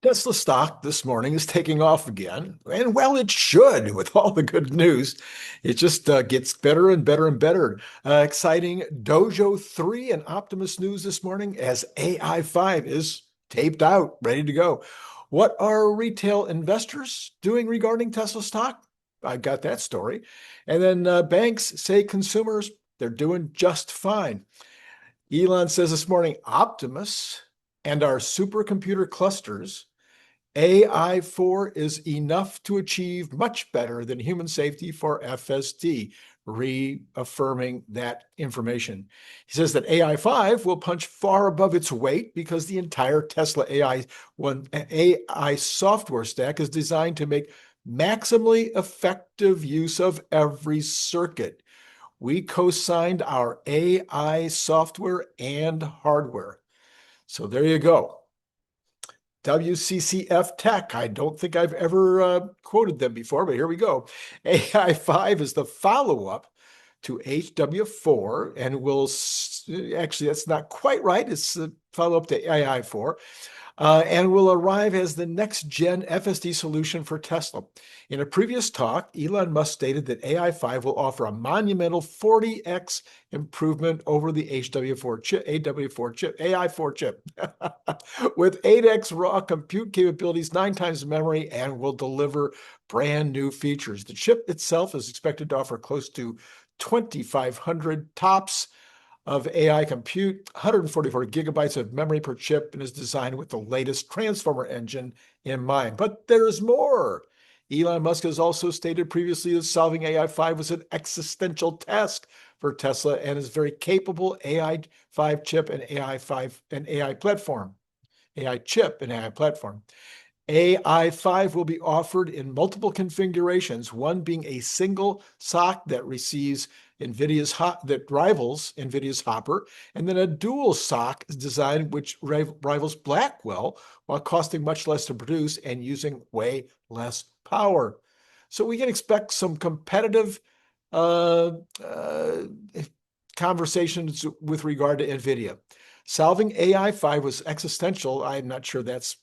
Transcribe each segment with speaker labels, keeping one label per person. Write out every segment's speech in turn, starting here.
Speaker 1: Tesla stock this morning is taking off again, and well, it should with all the good news. It just gets better and better and better. Exciting Dojo 3 and Optimus news this morning as AI 5 is taped out, ready to go. What are retail investors doing regarding Tesla stock? I got that story. And then banks say consumers, they're doing just fine. Elon says this morning, Optimus and our supercomputer clusters AI4 is enough to achieve much better than human safety for FSD, reaffirming that information. He says that AI5 will punch far above its weight because the entire Tesla AI software stack is designed to make maximally effective use of every circuit. We co-signed our AI software and hardware. So there you go. WCCF Tech. I don't think I've ever quoted them before, but here we go. AI5 is the follow-up to HW4 and will actually, that's not quite right. It's the follow-up to AI4 and will arrive as the next-gen FSD solution for Tesla. In a previous talk, Elon Musk stated that AI5 will offer a monumental 40x improvement over the HW4 chip, AW4 chip, AI4 chip, with 8x raw compute capabilities, 9 times memory, and will deliver brand new features. The chip itself is expected to offer close to 2,500 TOPS of AI compute, 144 gigabytes of memory per chip, and is designed with the latest transformer engine in mind. But there's more. Elon Musk has also stated previously that solving AI5 was an existential task for Tesla and is very capable AI5 chip and AI5 and AI platform. AI chip and AI platform. AI5 will be offered in multiple configurations, one being a single sock that receives that rivals NVIDIA's Hopper, and then a dual sock design which rivals Blackwell while costing much less to produce and using way less power. So we can expect some competitive uh, uh, conversations with regard to NVIDIA. Solving AI5 was existential. I'm not sure that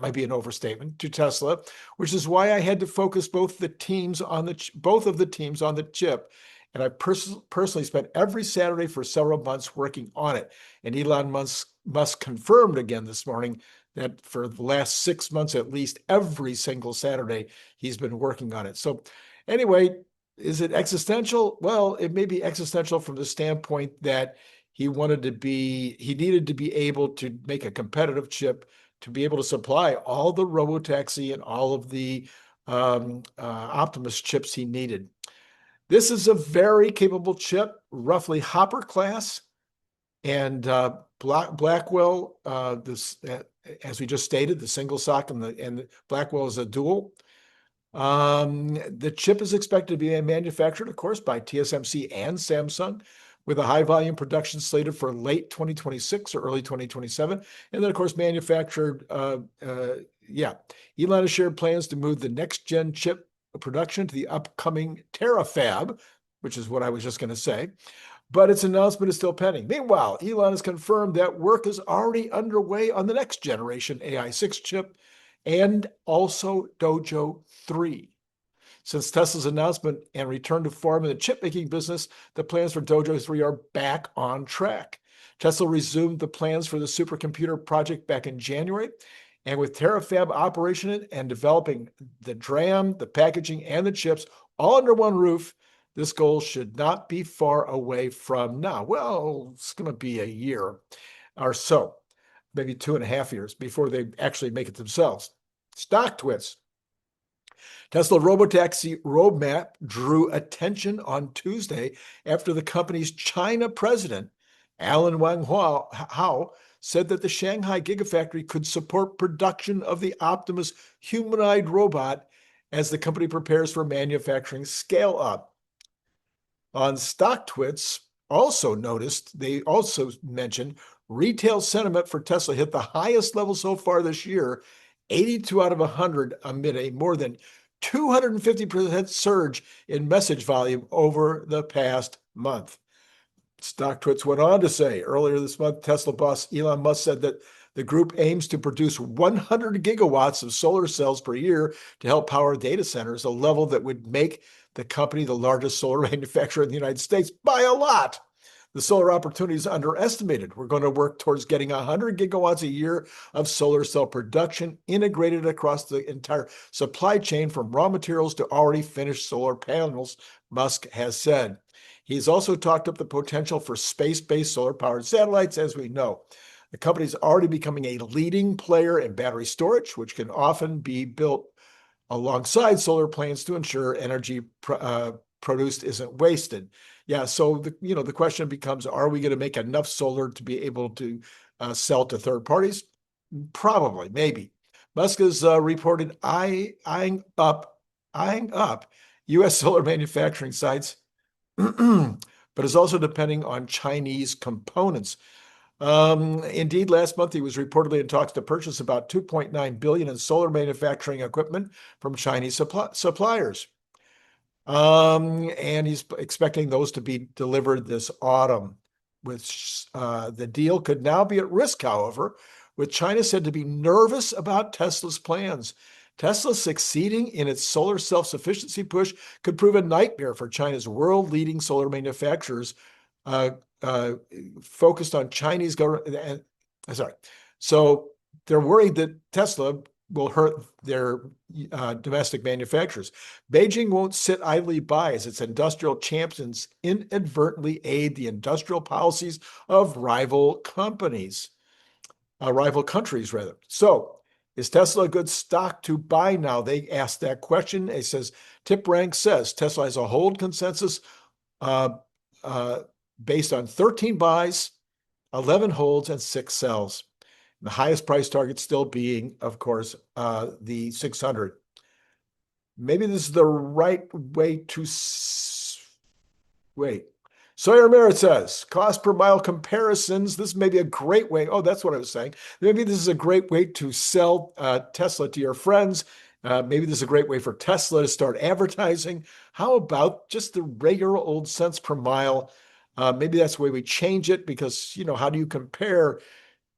Speaker 1: might be an overstatement to Tesla, which is why I had to focus both of the teams on the chip. And I personally spent every Saturday for several months working on it. And Elon Musk confirmed again this morning that for the last 6 months at least, every single Saturday, he's been working on it. So anyway, is it existential? Well, it may be existential from the standpoint that he needed to be able to make a competitive chip to be able to supply all the robotaxi and all of the Optimus chips he needed. This is a very capable chip, roughly Hopper class, and Blackwell. As we just stated, the single sock and the Blackwell is a dual. The chip is expected to be manufactured, of course, by TSMC and Samsung, with a high volume production slated for late 2026 or early 2027. And then, of course, manufactured, Elon has shared plans to move the next gen chip production to the upcoming Terafab, which is what I was just going to say. But its announcement is still pending. Meanwhile, Elon has confirmed that work is already underway on the next generation AI6 chip and also Dojo 3. Since Tesla's announcement and return to form in the chip-making business, the plans for Dojo 3 are back on track. Tesla resumed the plans for the supercomputer project back in January, and with Terafab operation and developing the DRAM, the packaging, and the chips all under one roof, this goal should not be far away from now. Well, it's going to be a year or so, maybe 2.5 years before they actually make it themselves. Stock twist. Tesla Robotaxi roadmap drew attention on Tuesday after the company's China president, Elon Wang said that the Shanghai Gigafactory could support production of the Optimus humanoid robot as the company prepares for manufacturing scale up. On StockTwits, they also mentioned retail sentiment for Tesla hit the highest level so far this year, 82 out of 100, amid a more than 250% surge in message volume over the past month. StockTwits went on to say earlier this month, Tesla boss Elon Musk said that The group aims to produce 100 gigawatts of solar cells per year to help power data centers, a level that would make the company the largest solar manufacturer in the United States by a lot. The solar opportunity is underestimated. We're going to work towards getting 100 gigawatts a year of solar cell production integrated across the entire supply chain from raw materials to already finished solar panels, Musk has said. He's also talked up the potential for space-based solar-powered satellites, as we know. The company is already becoming a leading player in battery storage, which can often be built alongside solar plants to ensure energy produced isn't wasted. Yeah, so the question becomes, are we going to make enough solar to be able to sell to third parties? Probably, maybe. Musk has reported eyeing up U.S. solar manufacturing sites, but is also depending on Chinese components. Indeed, last month he was reportedly in talks to purchase about $2.9 billion in solar manufacturing equipment from Chinese suppliers. And he's expecting those to be delivered this autumn. The deal could now be at risk, however, with China said to be nervous about Tesla's plans. Tesla succeeding in its solar self-sufficiency push could prove a nightmare for China's world-leading solar manufacturers focused on Chinese government. So they're worried that Tesla will hurt their domestic manufacturers. Beijing won't sit idly by as its industrial champions inadvertently aid the industrial policies of rival countries, rather. So, is Tesla a good stock to buy now? They asked that question. It says, TipRank says Tesla has a hold consensus based on 13 buys, 11 holds, and 6 sells. The highest price target still being, of course, the 600. Maybe this is the right way to wait. Sawyer Merritt says, cost per mile comparisons. This may be a great way. Oh, that's what I was saying. Maybe this is a great way to sell Tesla to your friends. Maybe this is a great way for Tesla to start advertising. How about just the regular old cents per mile? Maybe that's the way we change it because, how do you compare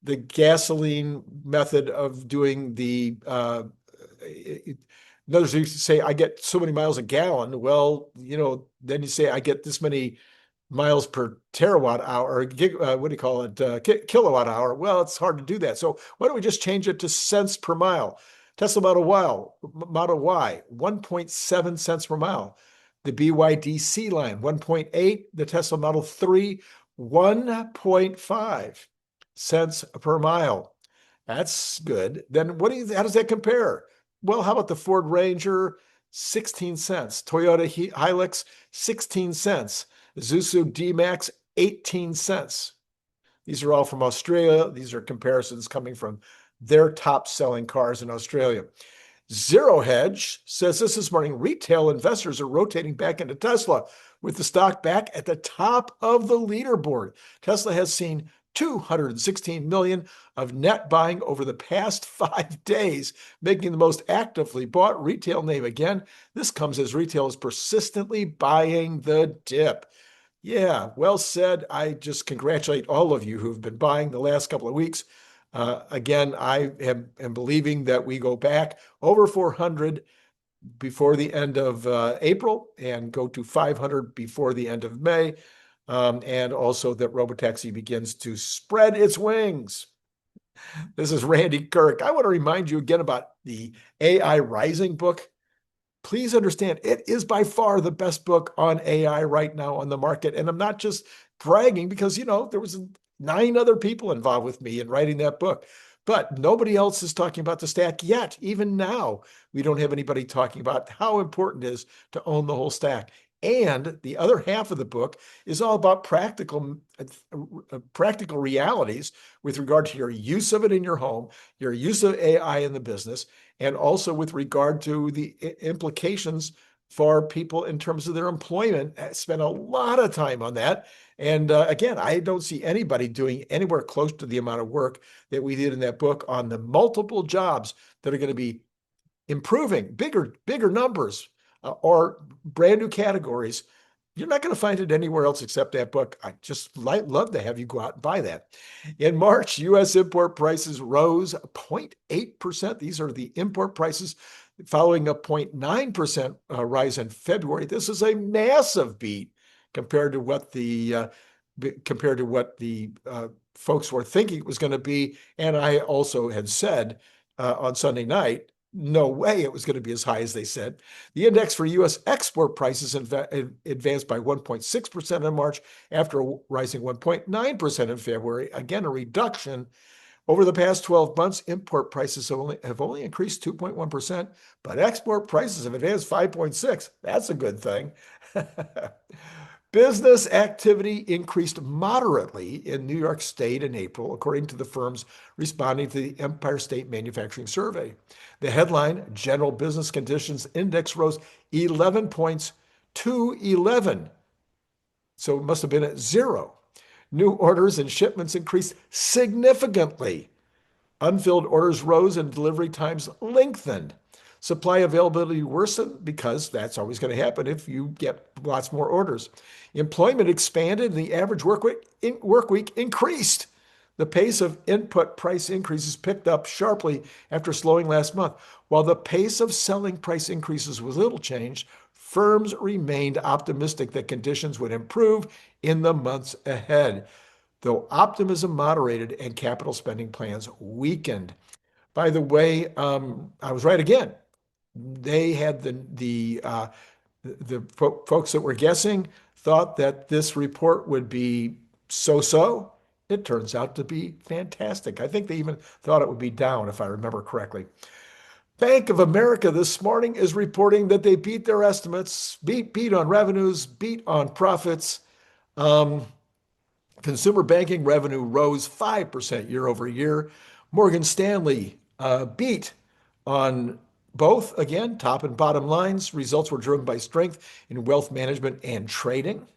Speaker 1: the gasoline method of doing the, in other words, you say, I get so many miles a gallon. Well, then you say, I get this many miles per terawatt hour, or what do you call it, kilowatt hour. Well, it's hard to do that. So why don't we just change it to cents per mile? Tesla Model Y, 1.7 cents per mile. The BYD line, 1.8. The Tesla Model 3, 1.5 cents per mile. That's good. Then how does that compare? Well, how about the Ford Ranger, 16 cents. Toyota Hilux, 16 cents. Isuzu D-Max, 18 cents. These are all from Australia. These are comparisons coming from their top-selling cars in Australia. Zero Hedge says this morning, retail investors are rotating back into Tesla with the stock back at the top of the leaderboard. Tesla has seen 216 million of net buying over the past 5 days, making the most actively bought retail name again. This comes as retail is persistently buying the dip. Yeah, well said. I just congratulate all of you who've been buying the last couple of weeks. Again, I am believing that we go back over 400 before the end of April and go to 500 before the end of May. And also that Robotaxi begins to spread its wings. This is Randy Kirk. I want to remind you again about the AI Rising book. Please understand, it is by far the best book on AI right now on the market. And I'm not just bragging because, there was 9 other people involved with me in writing that book. But nobody else is talking about the stack yet. Even now, we don't have anybody talking about how important it is to own the whole stack. And the other half of the book is all about practical realities with regard to your use of it in your home, your use of AI in the business, and also with regard to the implications for people in terms of their employment. I spent a lot of time on that. And again, I don't see anybody doing anywhere close to the amount of work that we did in that book on the multiple jobs that are going to be improving, bigger numbers, or brand new categories You're not going to find it anywhere else except that book. I just love to have you go out and buy that. In March, U.S. import prices rose 0.8%. These are the import prices following a 0.9% rise in February. This is a massive beat compared to what the folks were thinking it was going to be. And I also had said on Sunday night, no way it was going to be as high as they said. The index for U.S. export prices advanced by 1.6% in March after rising 1.9% in February. Again, a reduction. Over the past 12 months, import prices have only increased 2.1%, but export prices have advanced 5.6%. That's a good thing. Business activity increased moderately in New York State in April, according to the firms responding to the Empire State Manufacturing Survey. The headline, General Business Conditions Index, rose 11 points to 11. So it must have been at 0. New orders and shipments increased significantly. Unfilled orders rose and delivery times lengthened. Supply availability worsened because that's always going to happen if you get lots more orders. Employment expanded and the average work week increased. The pace of input price increases picked up sharply after slowing last month. While the pace of selling price increases was little changed, firms remained optimistic that conditions would improve in the months ahead, though optimism moderated and capital spending plans weakened. By the way, I was right again. They had the folks that were guessing thought that this report would be so-so. It turns out to be fantastic. I think they even thought it would be down, if I remember correctly. Bank of America this morning is reporting that they beat their estimates, beat on revenues, beat on profits. Consumer banking revenue rose 5% year over year. Morgan Stanley beat on both, again, top and bottom lines. Results were driven by strength in wealth management and trading.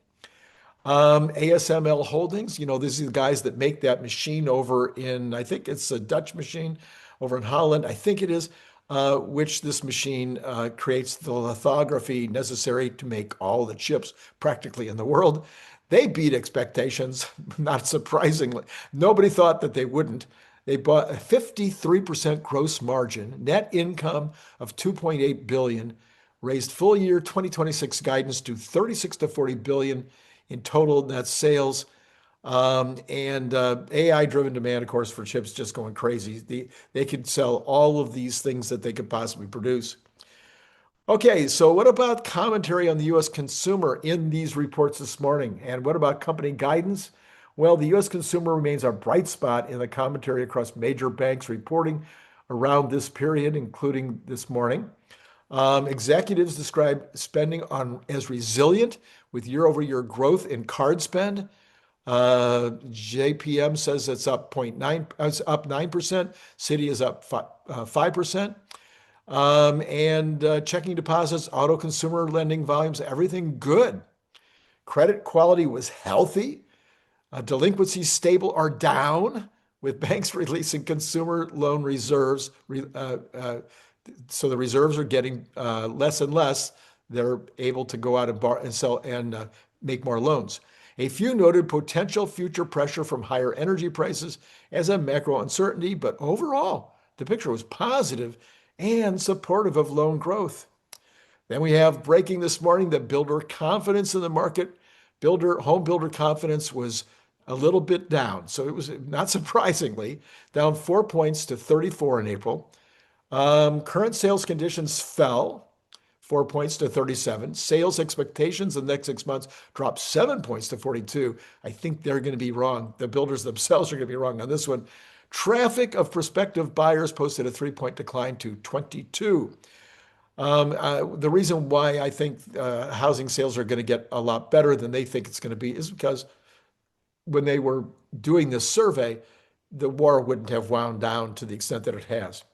Speaker 1: ASML Holdings, these are the guys that make that machine over in, I think it's a Dutch machine over in Holland, I think it is, which this machine creates the lithography necessary to make all the chips practically in the world. They beat expectations, not surprisingly. Nobody thought that they wouldn't. They bought a 53% gross margin, net income of $2.8 billion, raised full year 2026 guidance to $36 to $40 billion in total net sales. And AI-driven demand, of course, for chips just going crazy. They could sell all of these things that they could possibly produce. Okay, so what about commentary on the U.S. consumer in these reports this morning? And what about company guidance? Well, the U.S. consumer remains a bright spot in the commentary across major banks reporting around this period, including this morning. Executives describe spending as resilient with year-over-year growth in card spend. JPM says it's up 9%. Citi is up 5%. And checking deposits, auto consumer lending volumes, everything good. Credit quality was healthy. Delinquencies stable or down, with banks releasing consumer loan reserves. So the reserves are getting less and less. They're able to go out and borrow and sell and make more loans. A few noted potential future pressure from higher energy prices as a macro uncertainty, but overall, the picture was positive and supportive of loan growth. Then we have breaking this morning that builder confidence in the market. Home builder confidence was a little bit down. So it was, not surprisingly, down 4 points to 34 in April. Current sales conditions fell 4 points to 37. Sales expectations in the next 6 months dropped 7 points to 42. I think they're going to be wrong. The builders themselves are going to be wrong on this one. Traffic of prospective buyers posted a 3-point decline to 22. The reason why I think housing sales are going to get a lot better than they think it's going to be is because when they were doing this survey, the war wouldn't have wound down to the extent that it has.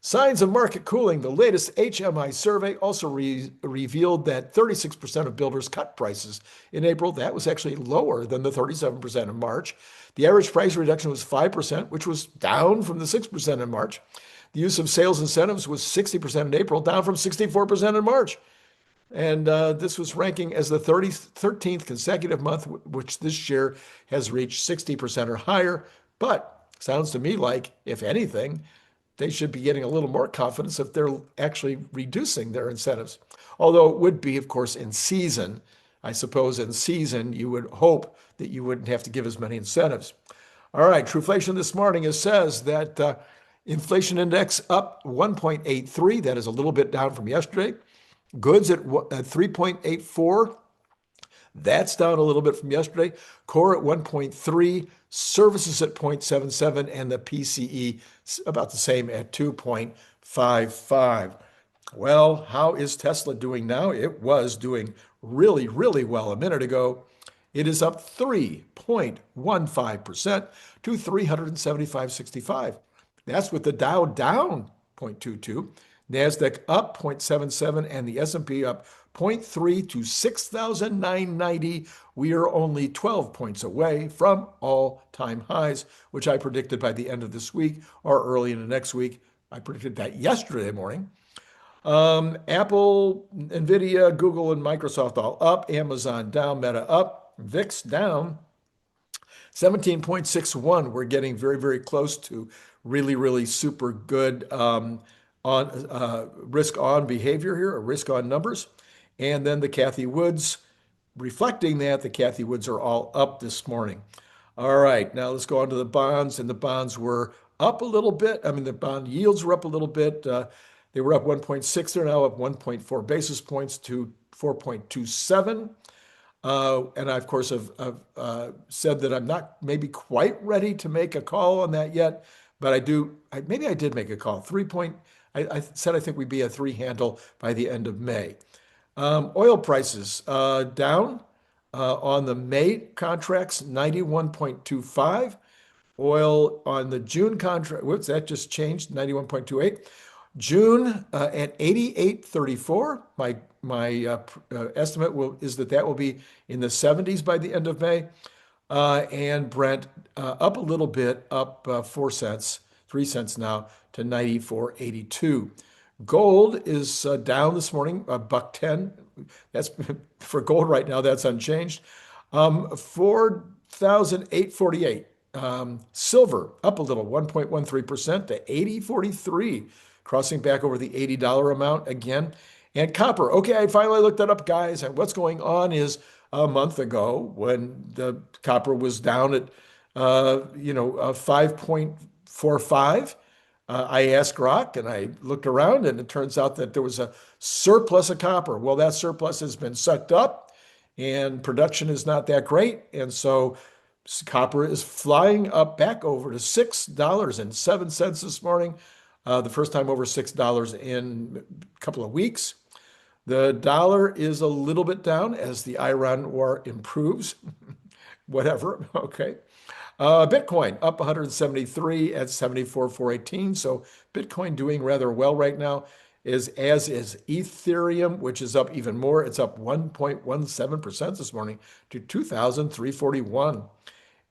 Speaker 1: Signs of market cooling. The latest HMI survey also revealed that 36% of builders cut prices in April. That was actually lower than the 37% in March. The average price reduction was 5%, which was down from the 6% in March. The use of sales incentives was 60% in April, down from 64% in March. And this was ranking as the 13th consecutive month, which this share has reached 60% or higher. But sounds to me like, if anything, they should be getting a little more confidence if they're actually reducing their incentives. Although it would be, of course, in season. I suppose in season, you would hope that you wouldn't have to give as many incentives. All right, Truflation this morning says that inflation index up 1.83. That is a little bit down from yesterday. Goods at 3.84. That's down a little bit from yesterday. Core at 1.3, services at 0.77, and the PCE about the same at 2.55. Well, how is Tesla doing now? It was doing really, really well a minute ago. It is up 3.15% to 375.65. That's with the Dow down 0.22, NASDAQ up 0.77, and the S&P up 0.3 to 6,990. We are only 12 points away from all-time highs, which I predicted by the end of this week or early in the next week. I predicted that yesterday morning. Apple, Nvidia, Google, and Microsoft all up. Amazon down, Meta up, VIX down 17.61. We're getting very, very close to really, really super good risk on behavior here, or risk on numbers. And then the Cathie Woods, reflecting that, the Cathie Woods are all up this morning. All right, now let's go on to the bonds, and the bonds were up a little bit. I mean, the bond yields were up a little bit. They were up 1.6. They're now up 1.4 basis points to 4.27. And I, of course, have said that I'm not maybe quite ready to make a call on that yet, but maybe I did make a call. I said I think we'd be a 3 handle by the end of May. Oil prices down on the May contracts, 91.25. Oil on the June contract, whoops, that just changed, 91.28. June at 88.34. My estimate is that will be in the 70s by the end of May. And Brent up a little bit, up 4 cents, 3 cents now to 94.82. Gold is down this morning, $1.10. That's for gold right now. That's unchanged. 4,848. Silver up a little, 1.13% to 80.43. Crossing back over the $80 amount again. And copper. Okay, I finally looked that up, guys. And what's going on is a month ago when the copper was down at 5.45, I asked Rock and I looked around and it turns out that there was a surplus of copper. Well, that surplus has been sucked up and production is not that great. And so copper is flying up back over to $6.07 this morning. The first time over $6 in a couple of weeks. The dollar is a little bit down as the Iran war improves. Whatever, okay. Bitcoin up 173 at 74,418. So Bitcoin doing rather well right now, as is Ethereum, which is up even more. It's up 1.17% this morning to 2,341.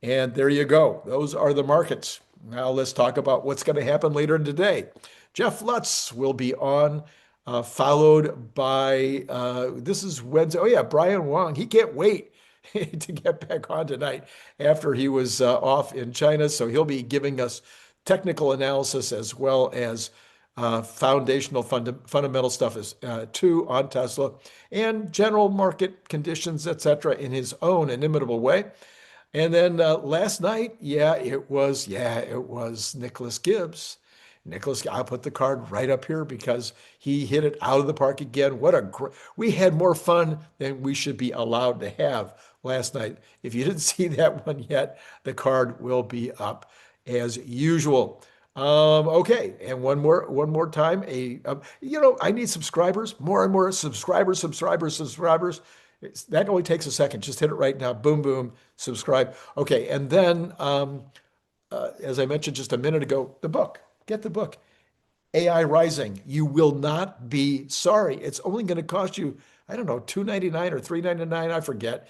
Speaker 1: And there you go. Those are the markets. Now let's talk about what's going to happen later today. Jeff Lutz will be on, followed by, this is Wednesday. Oh yeah, Brian Wang. He can't wait to get back on tonight after he was off in China. So he'll be giving us technical analysis as well as foundational fundamental stuff too on Tesla and general market conditions, etc., in his own inimitable way. And then last night, it was Nicholas Gibbs. I'll put the card right up here because he hit it out of the park again. We had more fun than we should be allowed to have last night. If you didn't see that one yet, the card will be up as usual. Okay, and one more time. I need subscribers, more and more subscribers. That only takes a second. Just hit it right now. Boom, boom, subscribe. Okay, and then, as I mentioned just a minute ago, the book. Get the book. AI Rising. You will not be sorry. It's only going to cost you, I don't know, $2.99 or $3.99. I forget.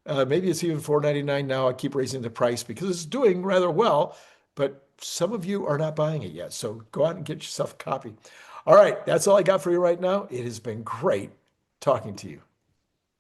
Speaker 1: Maybe it's even $4.99 now. I keep raising the price because it's doing rather well, but some of you are not buying it yet. So go out and get yourself a copy. All right, that's all I got for you right now. It has been great talking to you.